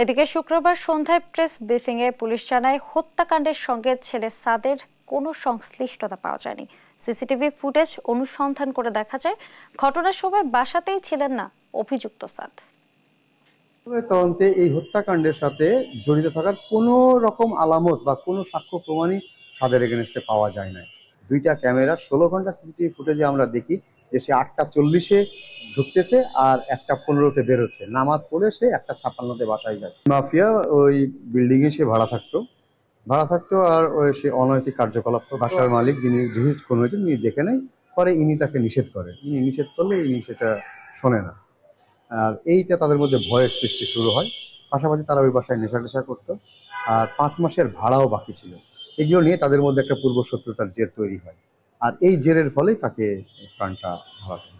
এদিকে শুক্রবার সন্ধ্যায় প্রেস ব্রিফিংয়ে পুলিশ জানায় হত্যাকাণ্ডের সঙ্গে ছেলে সাদের কোনো সংশ্লিষ্টতা পাওয়া যায়নি। সিসিটিভি ফুটেজ অনুসন্ধান করে দেখা যায় ঘটনার সময় বাসাতেই ছিলেন না অভিযুক্ত সাদ। তদন্তে এই হত্যাকাণ্ডের সাথে জড়িত থাকার কোনো রকম আলামত বা কোনো সাক্ষ্য প্রমাণই সাদের এগেনস্টে পাওয়া যায় না। দুইটা ক্যামেরা 16 ঘন্টা সিসিটিভি ফুটেজে আমরা দেখি যে সে 8টা 40-এ ঢুকতেছে আর 1টা 15-তে বেরোচ্ছে। নামাজ পড়ে সে 1টা 56-তে বাসায় যায়। মাফিয়া ওই বিল্ডিংয়ে সে ভাড়া থাকতো আর ওই সে অনৈতিক কার্যকলাপ। বাসার মালিক যিনি রিজিস্ট করে হয়েছেন ইনি দেখে নেয়, পরে ইনি তাকে নিষেধ করে। ইনি নিষেধ করলে ইনি সেটা শোনে না। আর এইটা তাদের মধ্যে ভয়ের সৃষ্টি শুরু হয়। পাশাপাশি তারা ওই বাসায় নেশা করতো আর 5 মাসের ভাড়াও বাকি ছিল। এগুলো নিয়ে তাদের মধ্যে একটা পূর্ব শত্রুতার জের তৈরি হয় আর এই জেরের ফলেই তাকে প্রাণটা হারাতে হয়।